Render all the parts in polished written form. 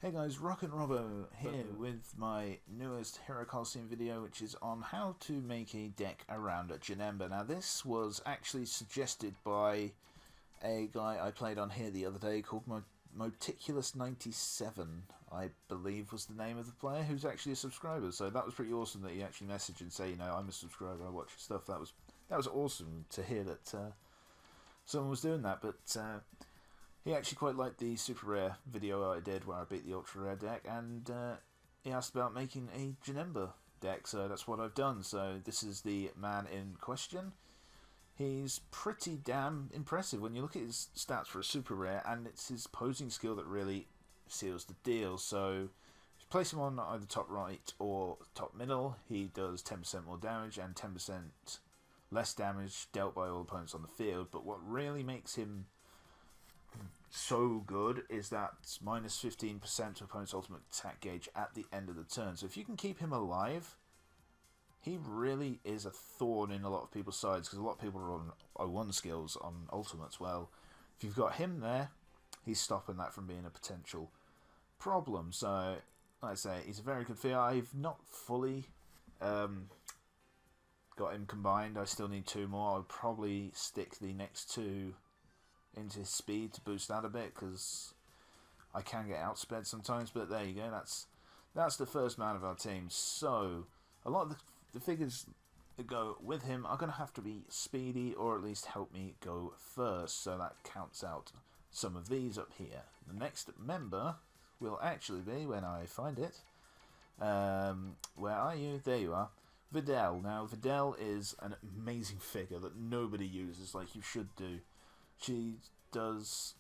Hey guys, Rock and Robbo here with my newest Hero Colosseum video, which is on how to make a deck around a Janemba. Now this was actually suggested by a guy I played on here the other day called Moticulous97, I believe was the name of the player, who's actually a subscriber. So that was pretty awesome that he actually messaged and say, you know, I'm a subscriber, I watch your stuff. That was awesome to hear that someone was doing that, but he actually quite liked the super rare video I did where I beat the ultra rare deck, and he asked about making a Janemba deck, so that's what I've done. So this is the man in question. He's pretty damn impressive when you look at his stats for a super rare, and it's his posing skill that really seals the deal. So if you place him on either top right or top middle, he does 10% more damage and 10% less damage dealt by all opponents on the field. But what really makes him so good is that minus 15% to opponent's ultimate attack gauge at the end of the turn. So if you can keep him alive, he really is a thorn in a lot of people's sides, because a lot of people are on O1 skills on ultimates. Well, if you've got him there, he's stopping that from being a potential problem. So, like I say, he's a very good figure. I've not fully got him combined. I still need two more. I'll probably stick the next two into his speed to boost that a bit, because I can get outsped sometimes. But there you go, that's the first man of our team. So a lot of the figures that go with him are going to have to be speedy, or at least help me go first, so that counts out some of these up here. The next member will actually be, when I find it, where are you? There you are. Videl. Now Videl is an amazing figure that nobody uses like you should do. She does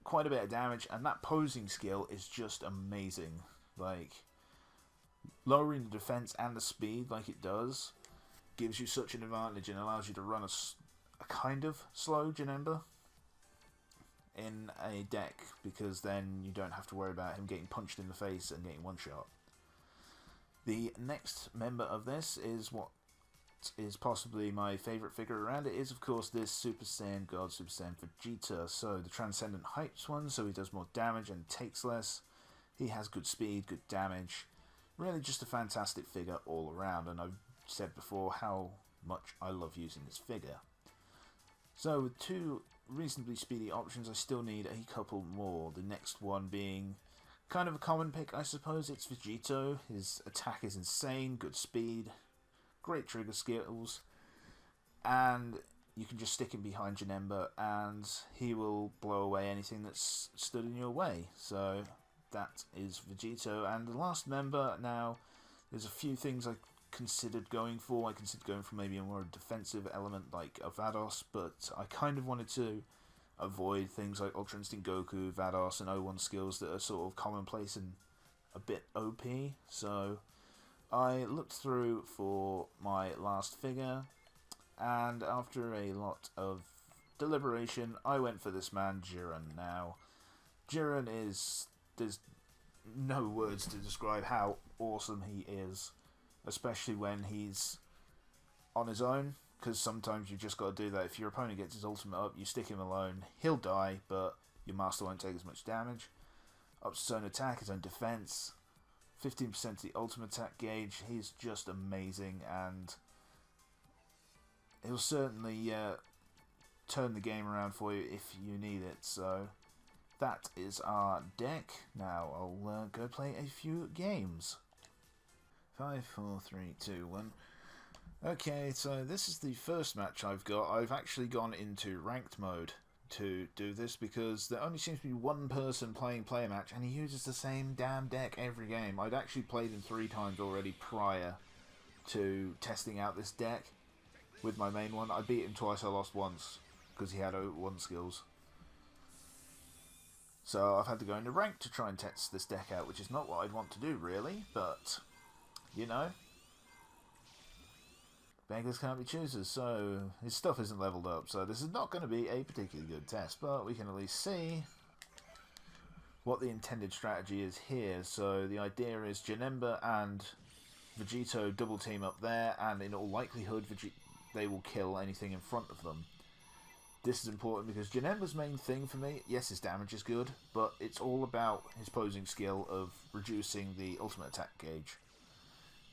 quite a bit of damage, and that posing skill is just amazing. Like, lowering the defense and the speed like it does gives you such an advantage, and allows you to run a kind of slow Janemba in a deck, because then you don't have to worry about him getting punched in the face and getting one shot. The next member of this is what is possibly my favourite figure around it, is of course this Super Saiyan God, Super Saiyan Vegeta. So the Transcendent Heights one, so he does more damage and takes less. He has good speed, good damage. Really just a fantastic figure all around, and I've said before how much I love using this figure. So with two reasonably speedy options, I still need a couple more. The next one being kind of a common pick, I suppose. It's Vegito. His attack is insane, good speed, great trigger skills, and you can just stick him behind Janemba and he will blow away anything that's stood in your way. So that is Vegito. And the last member, now there's a few things I considered going for. I considered going for maybe a more defensive element like a Vados, but I kind of wanted to avoid things like Ultra Instinct Goku, Vados, and O1 skills that are sort of commonplace and a bit OP. So I looked through for my last figure, and after a lot of deliberation, I went for this man, Jiren. Now, Jiren is... there's no words to describe how awesome he is, especially when he's on his own, because sometimes you've just got to do that. If your opponent gets his ultimate up, you stick him alone, he'll die, but your master won't take as much damage. Ups his own attack, his own defense, 15% to the ultimate attack gauge. He's just amazing, and he'll certainly turn the game around for you if you need it. So that is our deck. Now I'll go play a few games. 5, 4, 3, 2, 1. Okay, so this is the first match I've got. I've actually gone into ranked mode to do this, because there only seems to be one person playing play a match, and he uses the same damn deck every game. I'd actually played him 3 times already prior to testing out this deck with my main one. I beat him twice, I lost once, because he had O1 skills. So I've had to go into rank to try and test this deck out, which is not what I'd want to do really, but you know, beggars can't be choosers. So his stuff isn't leveled up, so this is not going to be a particularly good test, but we can at least see what the intended strategy is here. So the idea is Janemba and Vegito double team up there, and in all likelihood they will kill anything in front of them. this is important because Janemba's main thing for me, yes, his damage is good, but it's all about his posing skill of reducing the ultimate attack gauge.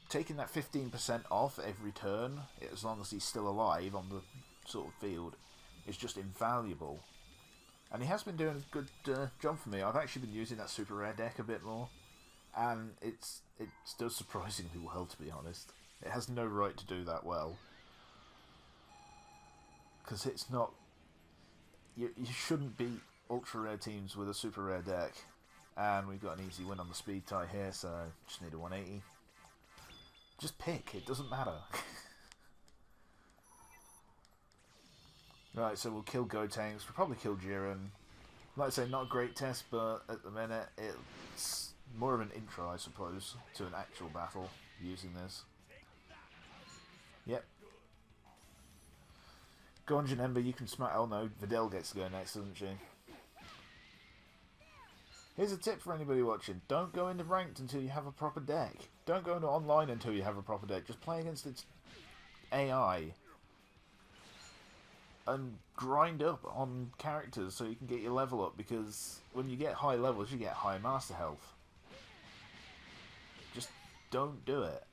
Taking that 15% off every turn, as long as he's still alive on the sort of field, is just invaluable. And he has been doing a good job for me. I've actually been using that super rare deck a bit more, and it does surprisingly well, to be honest. It has no right to do that well, because it's not... You shouldn't beat ultra rare teams with a super rare deck, and we've got an easy win on the speed tie here, so just need a 180. Just pick, it doesn't matter. Right, so we'll kill Gotenks, we'll probably kill Jiren. Like I say, not a great test, but at the minute it's more of an intro, I suppose, to an actual battle using this. Yep. Go on, Janemba, you can smack... Oh no, Videl gets to go next, doesn't she? Here's a tip for anybody watching. Don't go into ranked until you have a proper deck. Don't go into online until you have a proper deck. Just play against its AI. And grind up on characters so you can get your level up, because when you get high levels, you get high master health. Just don't do it.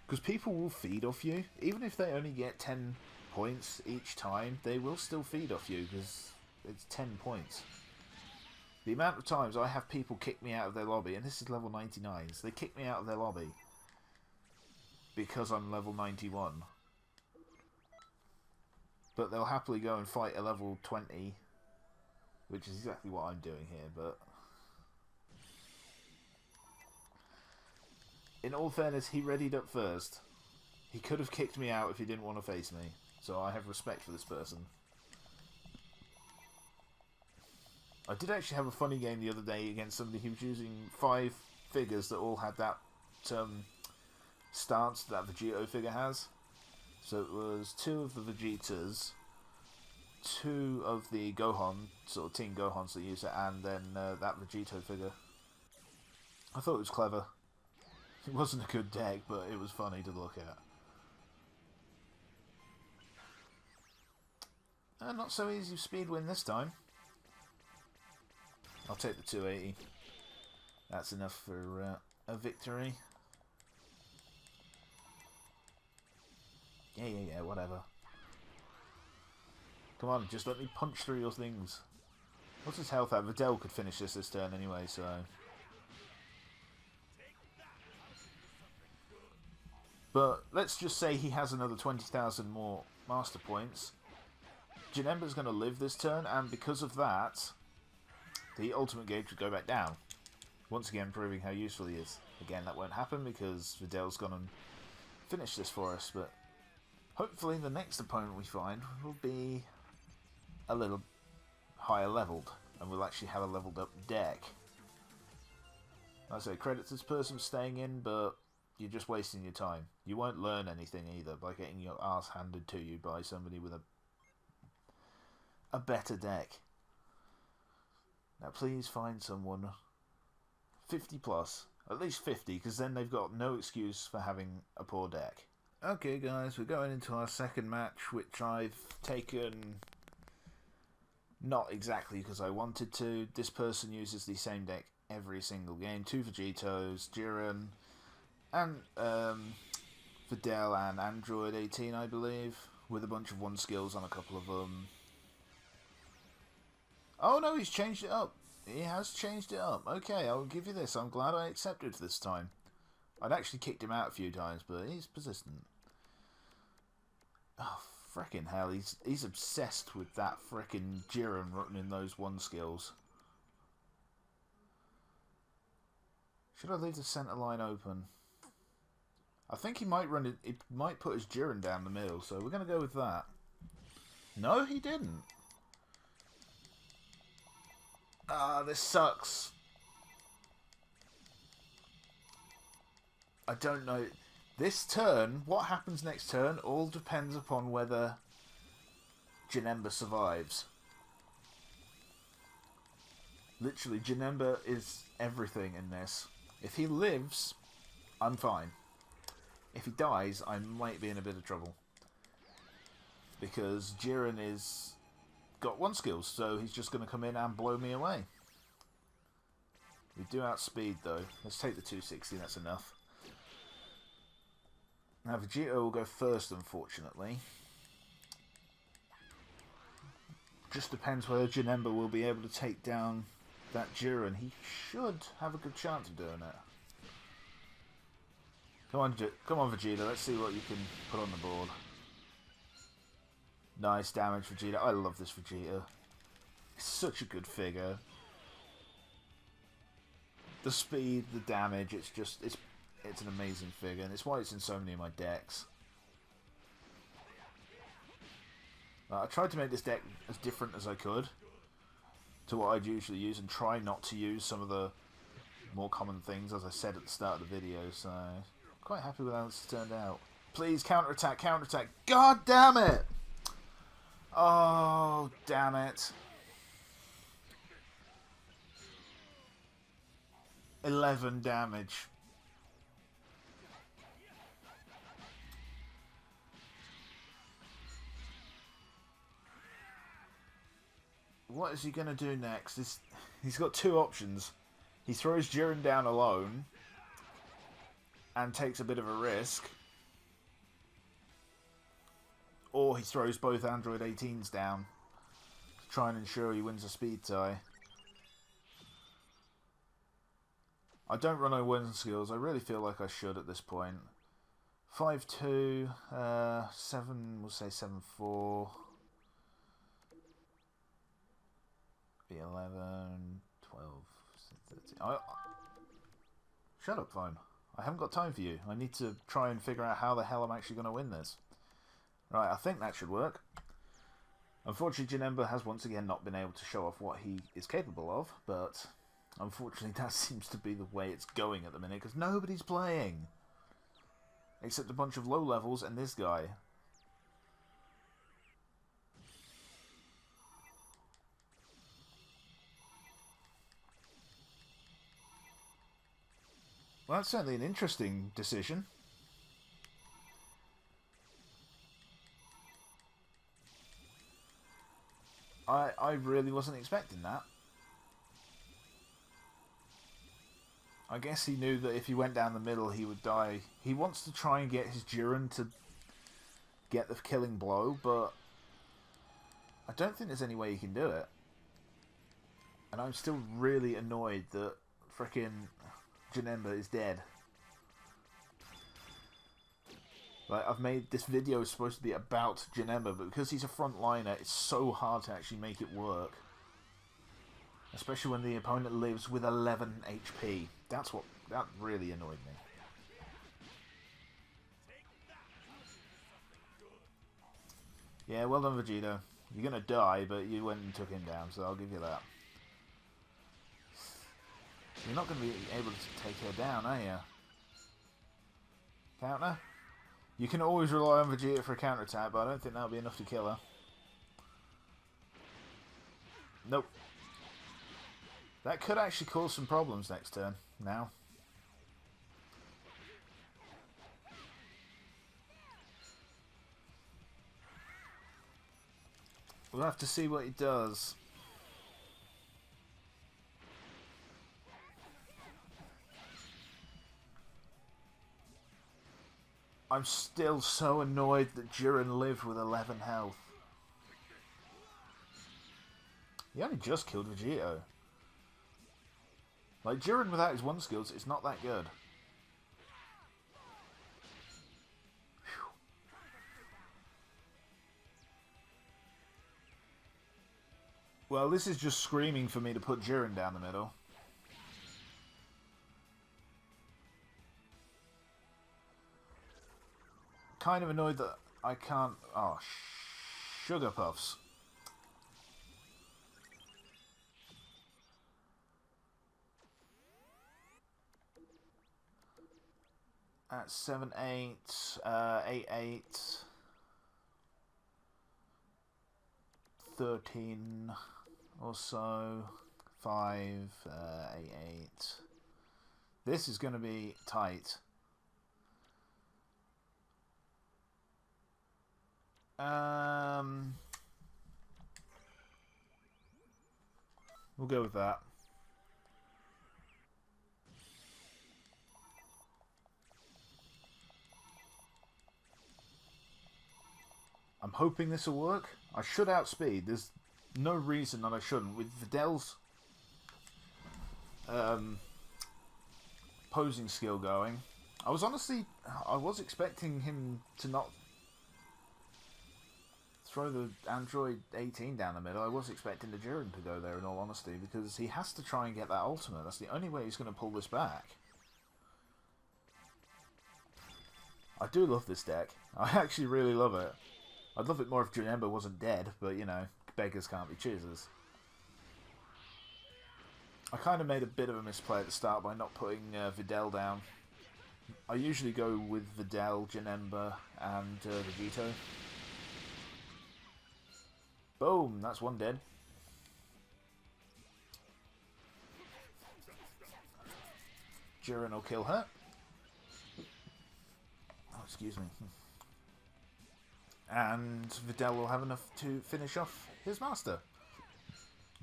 Because people will feed off you. Even if they only get 10 points each time, they will still feed off you, because it's 10 points. The amount of times I have people kick me out of their lobby, and this is level 99s, they kick me out of their lobby because I'm level 91. But they'll happily go and fight a level 20, which is exactly what I'm doing here, but... In all fairness, he readied up first. He could have kicked me out if he didn't want to face me, so I have respect for this person. I did actually have a funny game the other day against somebody who was using 5 figures that all had that stance that Vegito figure has. So it was 2 of the Vegetas, 2 of the Gohan, sort of Team Gohans that use it, and then that Vegito figure. I thought it was clever. It wasn't a good deck, but it was funny to look at. Not so easy speed win this time. I'll take the 280. That's enough for a victory. Yeah, whatever. Come on, just let me punch through your things. What's his health at? Videl could finish this turn anyway, so... But let's just say he has another 20,000 more master points. Janemba's going to live this turn, and because of that, the ultimate gauge would go back down. Once again, proving how useful he is. Again, that won't happen because Videl's gone and finished this for us, but hopefully the next opponent we find will be a little higher leveled, and we'll actually have a leveled up deck. Like I say, credit to this person for staying in, but you're just wasting your time. You won't learn anything either by getting your ass handed to you by somebody with a better deck. Now please find someone 50 plus, at least 50, because then they've got no excuse for having a poor deck. Okay guys, we're going into our second match, which I've taken not exactly because I wanted to. This person uses the same deck every single game. 2 Vegetos, Jiren, and Videl and Android 18, I believe, with a bunch of 1 skills on a couple of them. Oh no, he's changed it up. He has changed it up. Okay, I'll give you this. I'm glad I accepted this time. I'd actually kicked him out a few times, but he's persistent. Oh, frickin' hell. He's obsessed with that frickin' Jiren running those 1 skills. Should I leave the centre line open? I think he might run it. It might put his Jiren down the middle, so we're going to go with that. No, he didn't. Ah, this sucks. I don't know. This turn, what happens next turn, all depends upon whether Janemba survives. Literally, Janemba is everything in this. If he lives, I'm fine. If he dies, I might be in a bit of trouble. because Jiren is got one skill, so he's just going to come in and blow me away. We do outspeed though. Let's take the 260, that's enough. Now Vegeta will go first, unfortunately. Just depends whether Janemba will be able to take down that Jiren. He should have a good chance of doing it. Come on Vegeta, let's see what you can put on the board. Nice damage, Vegeta. I love this Vegeta. He's such a good figure. The speed, the damage, it's an amazing figure, and it's why it's in so many of my decks. I tried to make this deck as different as I could to what I'd usually use, and try not to use some of the more common things, as I said at the start of the video, so I'm quite happy with how this turned out. Please, counterattack, counterattack. God damn it! Oh, damn it. 11 damage. What is he going to do next? He's got two options. He throws Jiren down alone and takes a bit of a risk. Or he throws both Android 18s down to try and ensure he wins a speed tie. I don't run O1 skills. I really feel like I should at this point. 5-2, 7, we'll say 7-4. Be 11, 12, 13. Shut up, phone. I haven't got time for you. I need to try and figure out how the hell I'm actually going to win this. Right, I think that should work. Unfortunately, Janemba has once again not been able to show off what he is capable of, but unfortunately that seems to be the way it's going at the minute, because nobody's playing. Except a bunch of low levels and this guy. Well, that's certainly an interesting decision. I really wasn't expecting that. I guess he knew that if he went down the middle he would die. He wants to try and get his Jiren to get the killing blow, but I don't think there's any way he can do it. And I'm still really annoyed that frickin' Janemba is dead. Like, I've made this video supposed to be about Janemba, but because he's a frontliner, it's so hard to actually make it work. Especially when the opponent lives with 11 HP. That really annoyed me. Yeah, well done, Vegeta. You're gonna die, but you went and took him down, so I'll give you that. You're not gonna be able to take her down, are you? Counter? You can always rely on Vegeta for a counterattack, but I don't think that'll be enough to kill her. Nope. That could actually cause some problems next turn, now. We'll have to see what he does. I'm still so annoyed that Jiren lived with 11 health. He only just killed Vegeta. Like, Jiren without his one skills is not that good. Whew. Well, this is just screaming for me to put Jiren down the middle. Kind of annoyed that I can't... Oh, sugar puffs. At 7-8, 8-8, 13 or so, 5, 8-8. This is going to be tight. We'll go with that. I'm hoping this will work. I should outspeed. There's no reason that I shouldn't. With Videl's posing skill going, I was expecting him to not throw the Android 18 down the middle. I was expecting the Jiren to go there, in all honesty, because he has to try and get that ultimate. That's the only way he's going to pull this back. I do love this deck. I actually really love it. I'd love it more if Janemba wasn't dead, but, you know, beggars can't be choosers. I kind of made a bit of a misplay at the start by not putting Videl down. I usually go with Videl, Janemba, and Vegito. Boom! That's one dead. Jiren will kill her. Oh, excuse me. And Videl will have enough to finish off his master.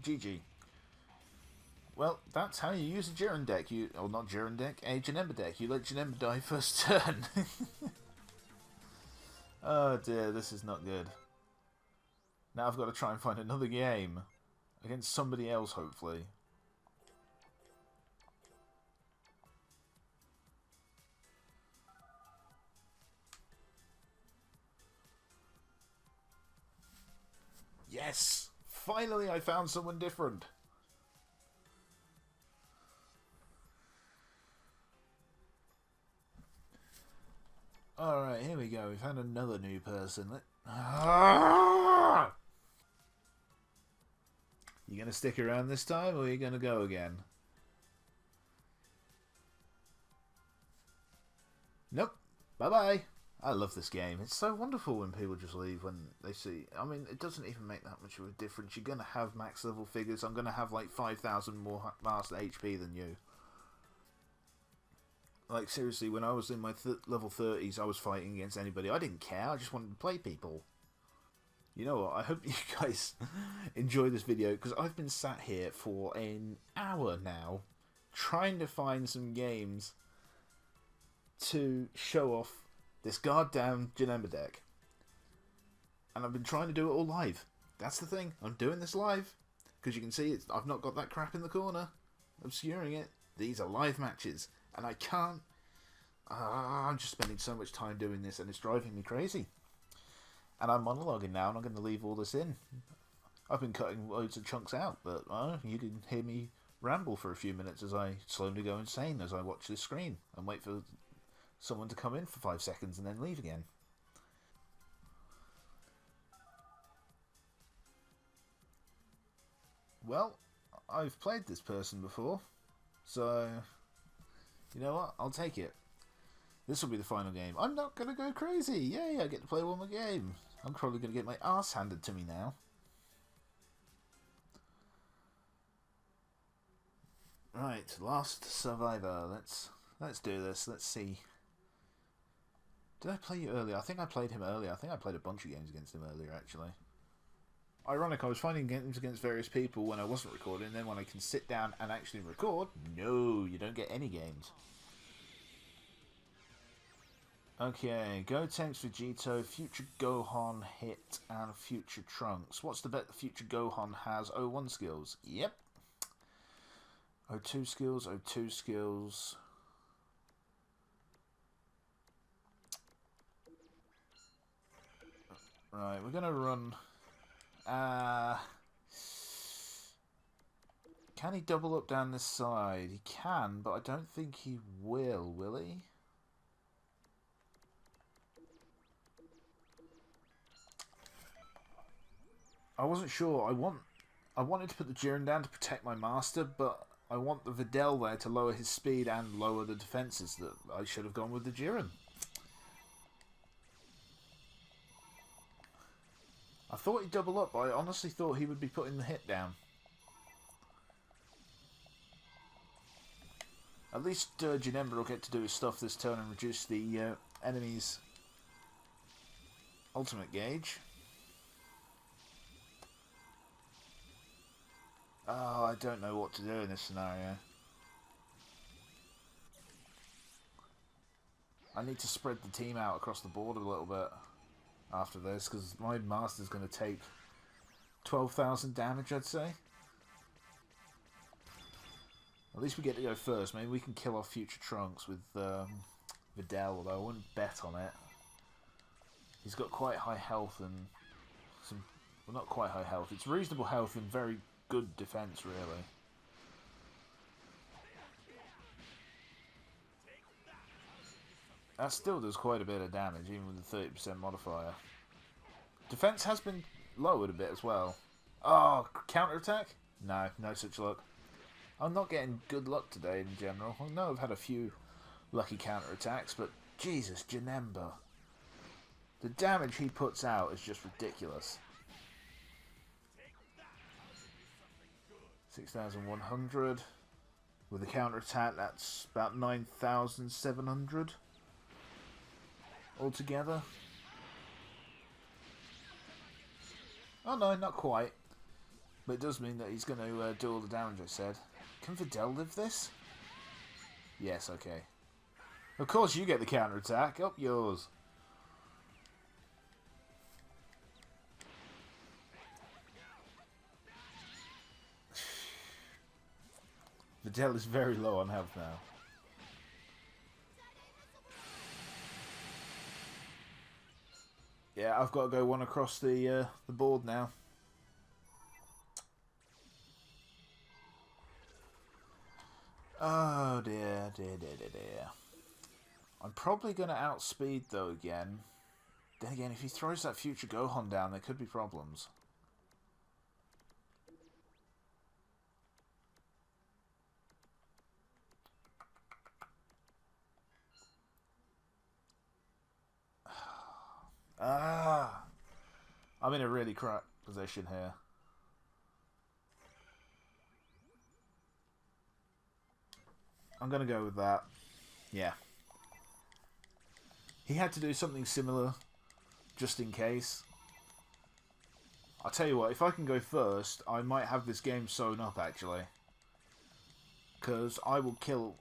GG. Well, that's how you use a Jiren deck. Or not Jiren deck, a Janemba deck. You let Janemba die first turn. Oh dear, this is not good. Now I've got to try and find another game. Against somebody else, hopefully. Yes! Finally I found someone different. Alright, here we go. We found another new person. You gonna stick around this time, or are you gonna go again? Nope. Bye-bye. I love this game. It's so wonderful when people just leave when they see... I mean, it doesn't even make that much of a difference. You're gonna have max level figures. I'm gonna have like 5,000 more master HP than you. Like, seriously, when I was in my level 30s, I was fighting against anybody. I didn't care. I just wanted to play people. You know what? I hope you guys enjoy this video, because I've been sat here for an hour now trying to find some games to show off this goddamn Janemba deck. And I've been trying to do it all live. That's the thing. I'm doing this live. Because you can see I've not got that crap in the corner obscuring it. These are live matches. And I can't... I'm just spending so much time doing this, and it's driving me crazy. And I'm monologuing now, and I'm going to leave all this in. I've been cutting loads of chunks out, but you can hear me ramble for a few minutes as I slowly go insane as I watch this screen and wait for someone to come in for 5 seconds and then leave again. Well, I've played this person before, so... You know what? I'll take it. This will be the final game. I'm not going to go crazy. Yay, I get to play one more game. I'm probably going to get my ass handed to me now. Right, last survivor. Let's do this. Let's see. Did I play you earlier? I think I played him earlier. I think I played a bunch of games against him earlier, actually. Ironic, I was finding games against various people when I wasn't recording, and then when I can sit down and actually record, no, you don't get any games. Okay, Gotenks, Vegito, Future Gohan, Hit, and Future Trunks. What's the bet the Future Gohan has? 01 skills. Yep. 02 skills, 02 skills. Right, we're going to run... can he double up down this side? He can, but I don't think he will he? I wasn't sure. I wanted to put the Jiren down to protect my master, but I want the Videl there to lower his speed and lower the defenses. That I should have gone with the Jiren. I thought he'd double up, but I honestly thought he would be putting the hit down. At least Janemba will get to do his stuff this turn and reduce the enemy's ultimate gauge. Oh, I don't know what to do in this scenario. I need to spread the team out across the board a little bit after this, because my master's going to take 12,000 damage, I'd say. At least we get to go first. Maybe we can kill off future Trunks with Videl, although I wouldn't bet on it. He's got quite high health and some... Well, not quite high health. It's reasonable health and very good defense, really. That still does quite a bit of damage, even with the 30% modifier. Defense has been lowered a bit as well. Oh, counterattack? No, no such luck. I'm not getting good luck today in general. I know I've had a few lucky counterattacks, but Jesus, Janemba. The damage he puts out is just ridiculous. 6,100. With a counterattack, that's about 9,700 altogether. Oh no, not quite. But it does mean that he's going to do all the damage I said. Can Videl live this? Yes, okay. Of course you get the counterattack. Up yours. Videl is very low on health now. Yeah, I've got to go one across the board now. Oh dear, dear, dear, dear, dear. I'm probably going to outspeed though again. Then again, if he throws that future Gohan down, there could be problems. Ah! I'm in a really crap position here. I'm going to go with that. Yeah. He had to do something similar, just in case. I'll tell you what, if I can go first, I might have this game sewn up, actually. Because I will kill...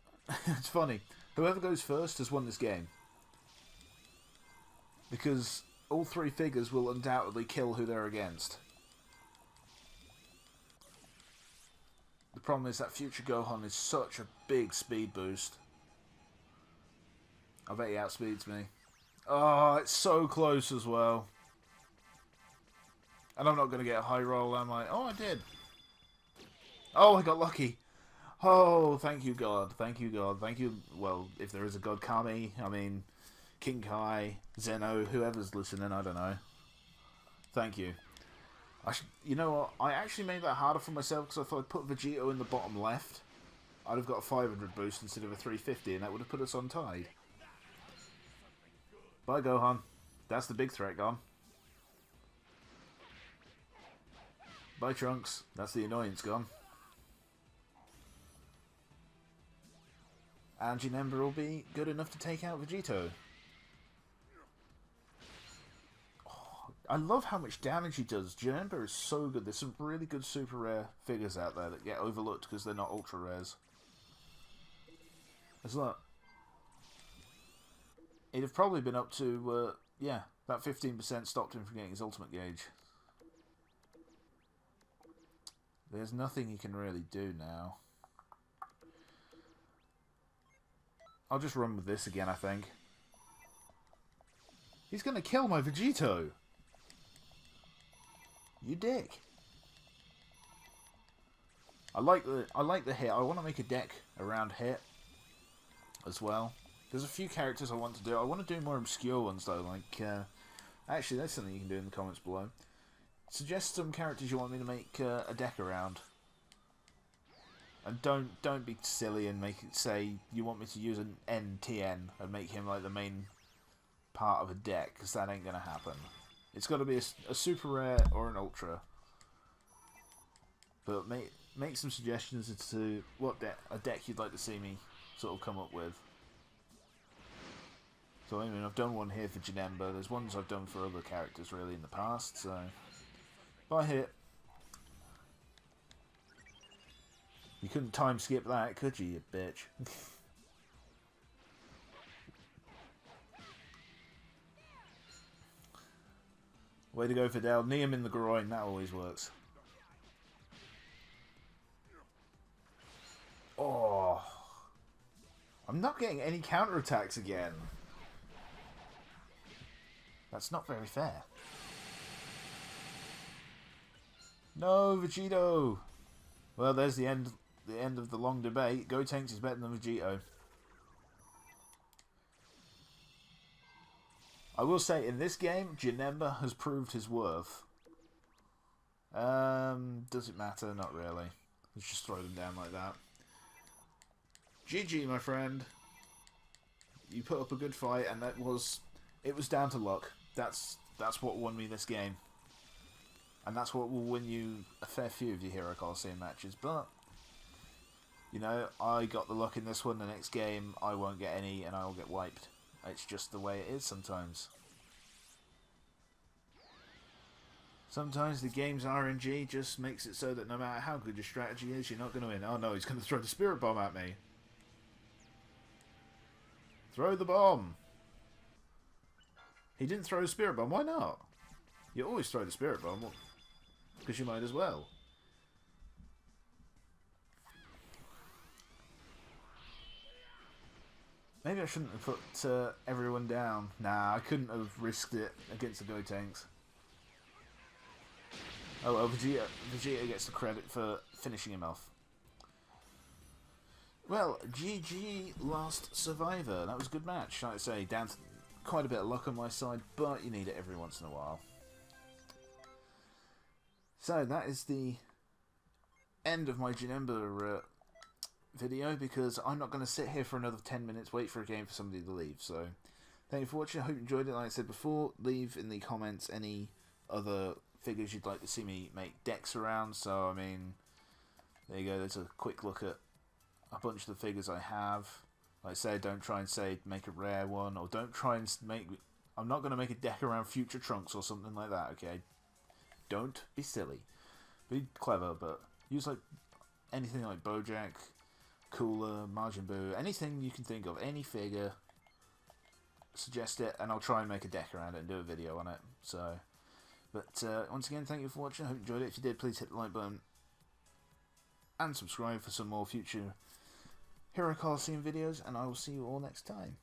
It's funny. Whoever goes first has won this game. Because all three figures will undoubtedly kill who they're against. The problem is that future Gohan is such a big speed boost. I bet he outspeeds me. Oh, it's so close as well. And I'm not going to get a high roll, am I? Oh, I did. Oh, I got lucky. Oh, thank you, God. Thank you, God. Thank you. Well, if there is a God, Kami. I mean, King Kai, Zeno, whoever's listening, I don't know. Thank you. You know what? I actually made that harder for myself because I thought I'd put Vegito in the bottom left. I'd have got a 500 boost instead of a 350, and that would have put us on tied. Bye, Gohan. That's the big threat gone. Bye, Trunks. That's the annoyance gone. And Janemba will be good enough to take out Vegito. Oh, I love how much damage he does. Janemba is so good. There's some really good super rare figures out there that get overlooked because they're not ultra rares. There's that. He'd have probably been up to, yeah, that 15% stopped him from getting his ultimate gauge. There's nothing he can really do now. I'll just run with this again, I think. He's going to kill my Vegito! You dick! I like the hit. I want to make a deck around hit as well. There's a few characters I want to do. I want to do more obscure ones though, like actually that's something you can do in the comments below. Suggest some characters you want me to make a deck around. And don't be silly and make it say you want me to use an NTN and make him like the main part of a deck, because that ain't gonna happen. It's got to be a super rare or an ultra. But make some suggestions as to what a deck you'd like to see me sort of come up with. So I mean, I've done one here for Janemba. There's ones I've done for other characters really in the past. So if I hit, You couldn't time skip that, could you bitch? Way to go, Fidel. Knee him in the groin, that always works. Oh. I'm not getting any counterattacks again. That's not very fair. No, Vegito! Well, there's the end of the long debate. Gotenks is better than Vegito. I will say, in this game, Janemba has proved his worth. Does it matter? Not really. Let's just throw them down like that. GG, my friend. You put up a good fight, and it was down to luck. That's what won me this game. And that's what will win you a fair few of your Hero Colosseum matches. But, you know, I got the luck in this one. The next game, I won't get any, and I'll get wiped. It's just the way it is sometimes. Sometimes the game's RNG just makes it so that no matter how good your strategy is, you're not going to win. Oh no, he's going to throw the Spirit Bomb at me. Throw the bomb. He didn't throw the Spirit Bomb. Why not? You always throw the Spirit Bomb. Because you might as well. Maybe I shouldn't have put everyone down. Nah, I couldn't have risked it against the Gotenks. Oh well, Vegeta gets the credit for finishing him off. Well, GG Last Survivor. That was a good match. Like I say, down to quite a bit of luck on my side, but you need it every once in a while. So that is the end of my Janemba video, because I'm not going to sit here for another 10 minutes, wait for a game for somebody to leave. So thank you for watching. I hope you enjoyed it. Like I said before, leave in the comments any other figures you'd like to see me make decks around. So I mean, there you go, there's a quick look at a bunch of the figures I have. Like I say, don't try and say make a rare one, or don't try and make... I'm not going to make a deck around future Trunks or something like that, okay? Don't be silly. Be clever, but use like anything like Bojack, Cooler, Majin Buu, anything you can think of, any figure, suggest it, and I'll try and make a deck around it and do a video on it. So, but once again, thank you for watching. I hope you enjoyed it. If you did, please hit the like button and subscribe for some more future Hero Colosseum videos, and I will see you all next time.